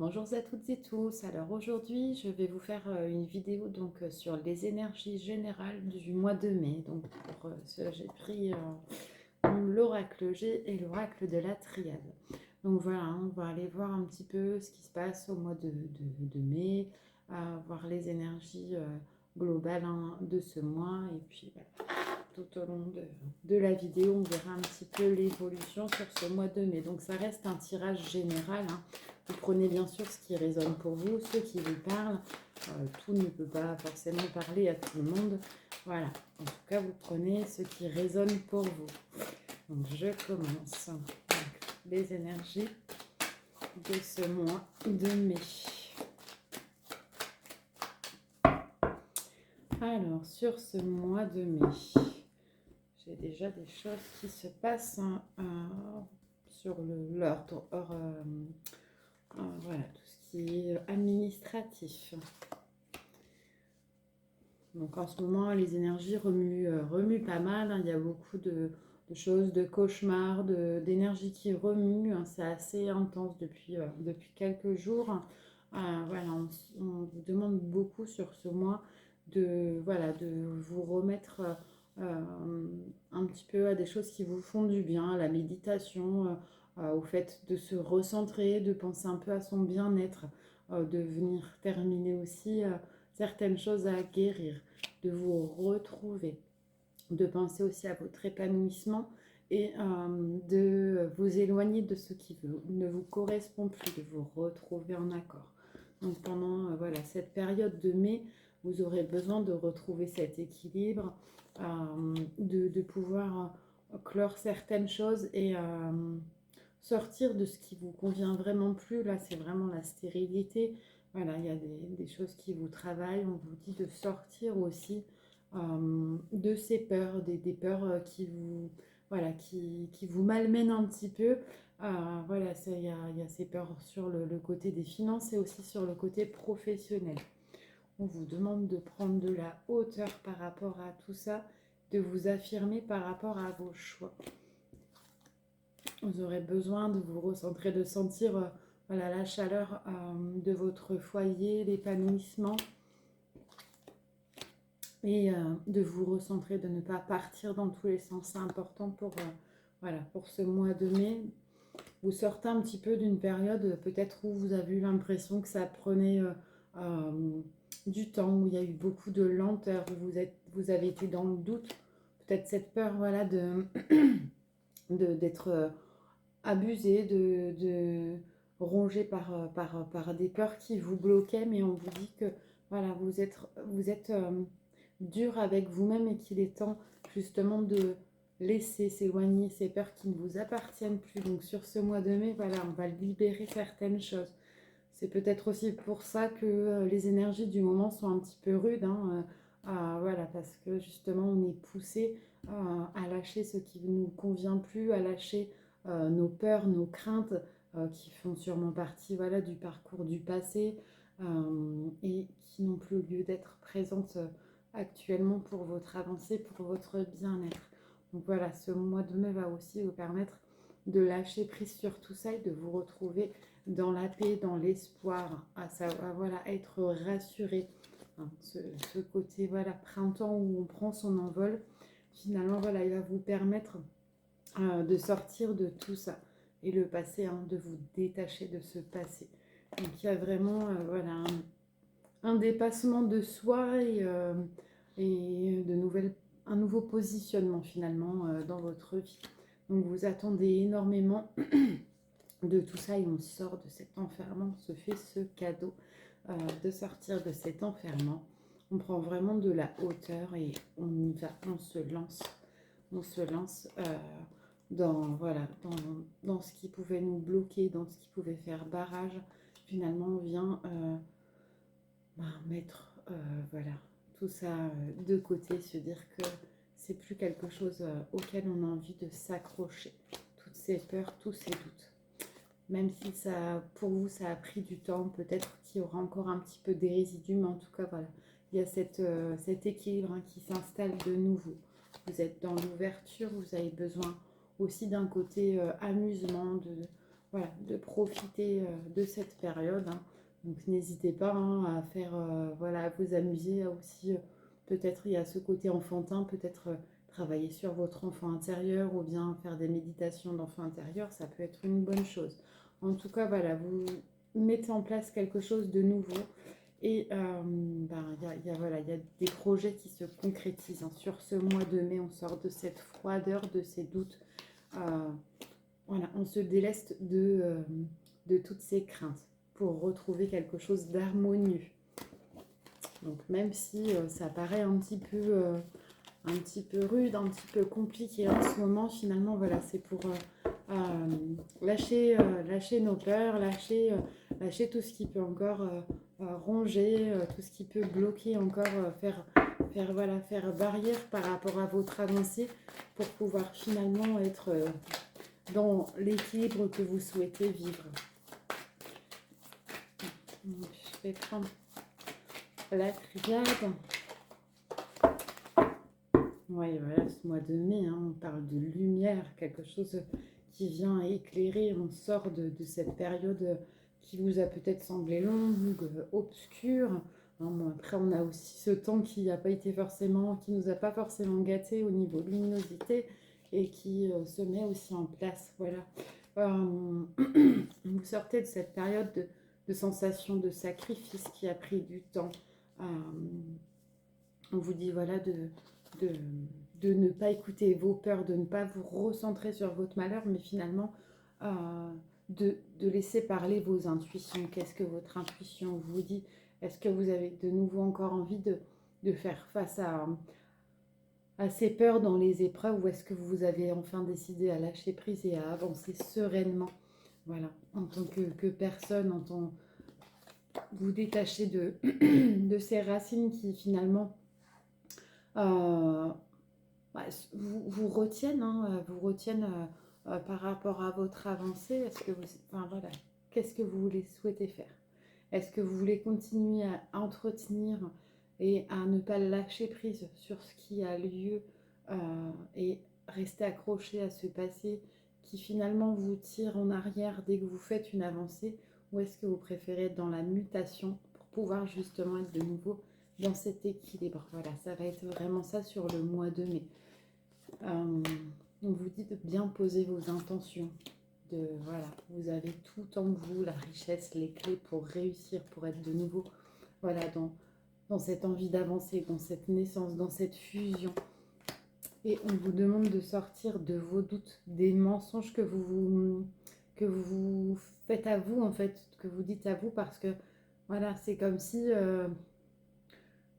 Bonjour à toutes et tous. Alors aujourd'hui, je vais vous faire une vidéo sur les énergies générales du mois de mai. Donc pour cela, j'ai pris l'oracle G et l'oracle de la triade. Donc voilà, on va aller voir un petit peu ce qui se passe au mois de mai, voir les énergies globales de ce mois. Et puis voilà, tout au long de la vidéo, on verra un petit peu l'évolution sur ce mois de mai. Donc ça reste un tirage général, hein. Vous prenez bien sûr ce qui résonne pour vous, ceux qui vous parlent. Tout ne peut pas forcément parler à tout le monde. Voilà, en tout cas, vous prenez ce qui résonne pour vous. Donc je commence. Donc, les énergies de ce mois de mai. Alors, sur ce mois de mai, j'ai déjà des choses qui se passent sur l'ordre, voilà, tout ce qui est administratif. Donc en ce moment, les énergies remuent pas mal, hein. Il y a beaucoup de choses, de cauchemars, d'énergie qui remue, hein. C'est assez intense depuis quelques jours. Voilà, on vous demande beaucoup sur ce mois voilà, de vous remettre un petit peu à des choses qui vous font du bien, à la méditation, au fait de se recentrer, de penser un peu à son bien-être, de venir terminer aussi certaines choses à guérir, de vous retrouver, de penser aussi à votre épanouissement et de vous éloigner de ce qui ne vous correspond plus, de vous retrouver en accord. Donc pendant voilà, cette période de mai, vous aurez besoin de retrouver cet équilibre, de pouvoir clore certaines choses et sortir de ce qui vous convient vraiment plus. Là, c'est vraiment la stérilité. Voilà, il y a des choses qui vous travaillent. On vous dit de sortir aussi de ces peurs, des peurs qui vous, voilà, qui vous malmènent un petit peu. Voilà, il y a ces peurs sur le côté des finances et aussi sur le côté professionnel. On vous demande de prendre de la hauteur par rapport à tout ça, de vous affirmer par rapport à vos choix. Vous aurez besoin de vous recentrer, de sentir voilà, la chaleur de votre foyer, l'épanouissement et de vous recentrer, de ne pas partir dans tous les sens. C'est important voilà, pour ce mois de mai. Vous sortez un petit peu d'une période peut-être où vous avez eu l'impression que ça prenait du temps, où il y a eu beaucoup de lenteur, où vous avez été dans le doute. Peut-être cette peur voilà, d'être abusé, de rongé par des peurs qui vous bloquaient, mais on vous dit que voilà, vous êtes dur avec vous-même et qu'il est temps justement de laisser s'éloigner ces peurs qui ne vous appartiennent plus. Donc sur ce mois de mai, voilà, on va libérer certaines choses. C'est peut-être aussi pour ça que les énergies du moment sont un petit peu rudes, hein, voilà, parce que justement on est poussé à lâcher ce qui ne nous convient plus, à lâcher nos peurs, nos craintes qui font sûrement partie voilà, du parcours du passé et qui n'ont plus lieu d'être présentes actuellement pour votre avancée, pour votre bien-être. Donc voilà, ce mois de mai va aussi vous permettre de lâcher prise sur tout ça et de vous retrouver dans la paix, dans l'espoir, à savoir, voilà, être rassuré. Hein, ce côté voilà, printemps où on prend son envol, finalement, voilà, il va vous permettre de sortir de tout ça et le passé, hein, de vous détacher de ce passé. Donc il y a vraiment voilà, un dépassement de soi et un nouveau positionnement finalement dans votre vie. Donc vous attendez énormément de tout ça et on sort de cet enfermement, on se fait ce cadeau de sortir de cet enfermement. On prend vraiment de la hauteur et on y va, on se lance voilà, dans ce qui pouvait nous bloquer, dans ce qui pouvait faire barrage. Finalement, on vient mettre voilà, tout ça de côté, se dire que c'est plus quelque chose auquel on a envie de s'accrocher. Toutes ces peurs, tous ces doutes. Même si ça, pour vous, ça a pris du temps, peut-être qu'il y aura encore un petit peu des résidus, mais en tout cas, voilà, il y a cet équilibre hein, qui s'installe de nouveau. Vous êtes dans l'ouverture, vous avez besoin aussi d'un côté amusement, voilà, de profiter de cette période, hein. Donc n'hésitez pas, hein, à faire, voilà, à vous amuser, à aussi, peut-être il y a ce côté enfantin, peut-être travailler sur votre enfant intérieur ou bien faire des méditations d'enfant intérieur, ça peut être une bonne chose. En tout cas, voilà, vous mettez en place quelque chose de nouveau et ben, voilà, il y a des projets qui se concrétisent, hein. Sur ce mois de mai, on sort de cette froideur, de ces doutes. euh, voilà, on se déleste de toutes ces craintes pour retrouver quelque chose d'harmonieux. Donc même si ça paraît un petit peu rude, un petit peu compliqué en ce moment, finalement, voilà, c'est pour lâcher nos peurs, lâcher tout ce qui peut encore ronger, tout ce qui peut bloquer encore, voilà, faire barrière par rapport à votre avancée pour pouvoir finalement être dans l'équilibre que vous souhaitez vivre. Donc, je vais prendre la triade. Oui, voilà, ce mois de mai, hein, on parle de lumière, quelque chose qui vient éclairer. On sort de cette période qui vous a peut-être semblé longue, obscure. Hein, bon, après, on a aussi ce temps qui n'a pas été forcément, qui nous a pas forcément gâté au niveau luminosité et qui se met aussi en place. Voilà. Vous sortez de cette période de sensation de sacrifice qui a pris du temps. Euh, on vous dit voilà de, de ne pas écouter vos peurs, de ne pas vous recentrer sur votre malheur, mais finalement de laisser parler vos intuitions. Qu'est-ce que votre intuition vous dit? Est-ce que vous avez de nouveau encore envie de faire face à ces peurs dans les épreuves, ou est-ce que vous avez enfin décidé à lâcher prise et à avancer sereinement? Voilà, en tant que personne, en tant vous détacher de ces racines qui finalement euh, bah, vous retiennent, hein, vous retiennent par rapport à votre avancée. Est-ce que vous, enfin, voilà, qu'est-ce que vous voulez souhaiter faire? Est-ce que vous voulez continuer à entretenir et à ne pas lâcher prise sur ce qui a lieu et rester accroché à ce passé qui finalement vous tire en arrière dès que vous faites une avancée? Ou est-ce que vous préférez être dans la mutation pour pouvoir justement être de nouveau dans cet équilibre? Voilà, ça va être vraiment ça sur le mois de mai. On vous dit de bien poser vos intentions. Voilà, vous avez tout en vous, la richesse, les clés pour réussir, pour être de nouveau voilà, dans cette envie d'avancer, dans cette naissance, dans cette fusion. Et on vous demande de sortir de vos doutes, des mensonges que vous faites à vous, en fait, que vous dites à vous, parce que voilà, c'est comme si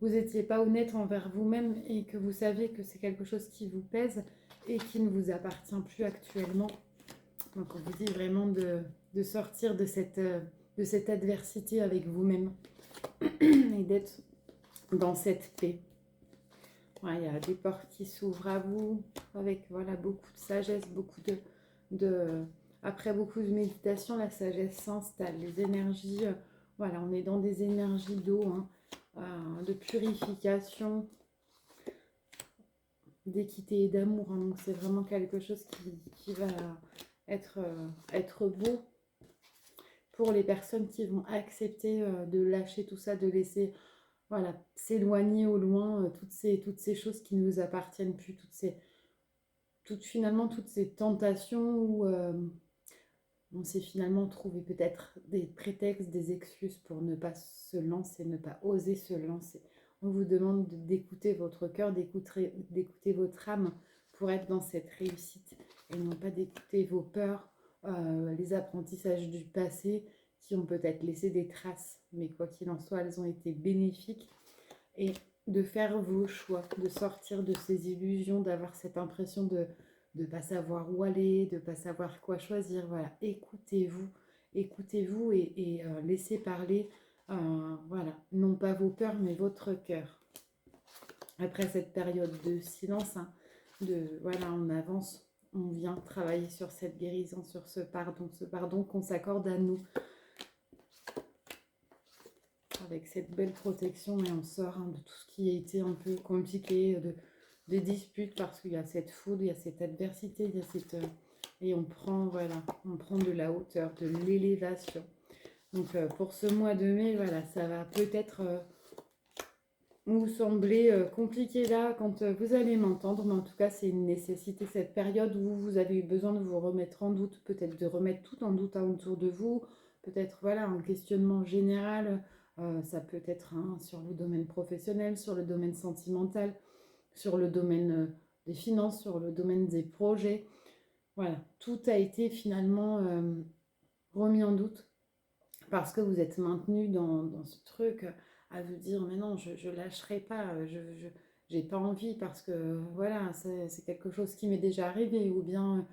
vous n'étiez pas honnête envers vous-même et que vous saviez que c'est quelque chose qui vous pèse et qui ne vous appartient plus actuellement. Donc on vous dit vraiment de sortir de cette adversité avec vous-même et d'être dans cette paix. Ouais, il y a des portes qui s'ouvrent à vous avec voilà, beaucoup de sagesse, après beaucoup de méditation, la sagesse s'installe, les énergies, voilà, on est dans des énergies d'eau, hein, de purification, d'équité et d'amour, hein. Donc c'est vraiment quelque chose qui va être beau pour les personnes qui vont accepter de lâcher tout ça, de laisser voilà, s'éloigner au loin toutes ces choses qui ne nous appartiennent plus, finalement toutes ces tentations où on s'est finalement trouvé peut-être des prétextes, des excuses pour ne pas se lancer, ne pas oser se lancer. On vous demande d'écouter votre cœur, d'écouter votre âme pour être dans cette réussite et non pas d'écouter vos peurs, les apprentissages du passé qui ont peut-être laissé des traces, mais quoi qu'il en soit, elles ont été bénéfiques. Et de faire vos choix, de sortir de ces illusions, d'avoir cette impression de ne pas savoir où aller, de ne pas savoir quoi choisir. Voilà, écoutez-vous et laissez parler, voilà, non pas vos peurs, mais votre cœur. Après cette période de silence, hein, voilà, on avance, on vient travailler sur cette guérison, sur ce pardon qu'on s'accorde à nous, avec cette belle protection, et on sort de tout ce qui a été un peu compliqué, de disputes, parce qu'il y a cette foudre, il y a cette adversité, il y a et on prend, voilà, on prend de la hauteur, de l'élévation. Donc pour ce mois de mai, voilà, ça va peut-être vous sembler compliqué là quand vous allez m'entendre, mais en tout cas c'est une nécessité, cette période où vous avez eu besoin de vous remettre en doute, peut-être de remettre tout en doute autour de vous, peut-être voilà un questionnement général, ça peut être hein, sur le domaine professionnel, sur le domaine sentimental, sur le domaine des finances, sur le domaine des projets, voilà, tout a été finalement remis en doute parce que vous êtes maintenu dans ce truc à vous dire mais non je lâcherai pas j'ai pas envie parce que voilà c'est quelque chose qui m'est déjà arrivé ou bien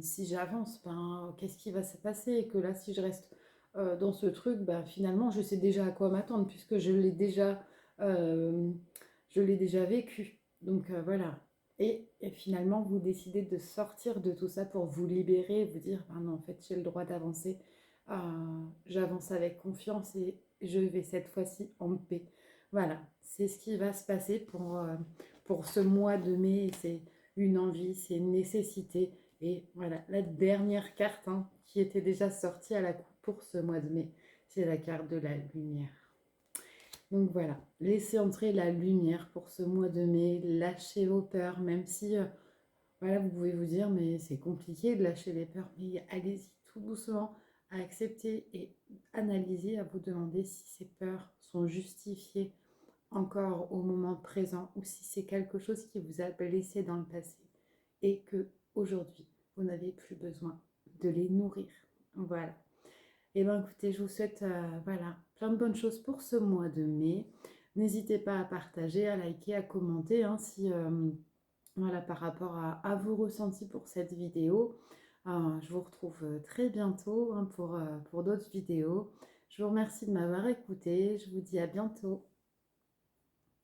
si j'avance ben qu'est-ce qui va se passer et que là si je reste dans ce truc ben finalement je sais déjà à quoi m'attendre puisque euh, je l'ai déjà vécu donc voilà et finalement vous décidez de sortir de tout ça pour vous libérer et vous dire ben non en fait j'ai le droit d'avancer. J'avance avec confiance et je vais cette fois-ci en paix. Voilà, c'est ce qui va se passer pour ce mois de mai. C'est une envie, c'est une nécessité. Et voilà, la dernière carte hein, qui était déjà sortie à la coupe pour ce mois de mai, c'est la carte de la lumière. Donc voilà, laissez entrer la lumière pour ce mois de mai, lâchez vos peurs, même si voilà, vous pouvez vous dire, mais c'est compliqué de lâcher les peurs, mais allez-y tout doucement à accepter et analyser, à vous demander si ces peurs sont justifiées encore au moment présent ou si c'est quelque chose qui vous a blessé dans le passé et que aujourd'hui vous n'avez plus besoin de les nourrir. Voilà. Et bien écoutez, je vous souhaite voilà, plein de bonnes choses pour ce mois de mai. N'hésitez pas à partager, à liker, à commenter hein, si voilà, par rapport à vos ressentis pour cette vidéo. Je vous retrouve très bientôt hein, pour d'autres vidéos. Je vous remercie de m'avoir écouté. Je vous dis à bientôt.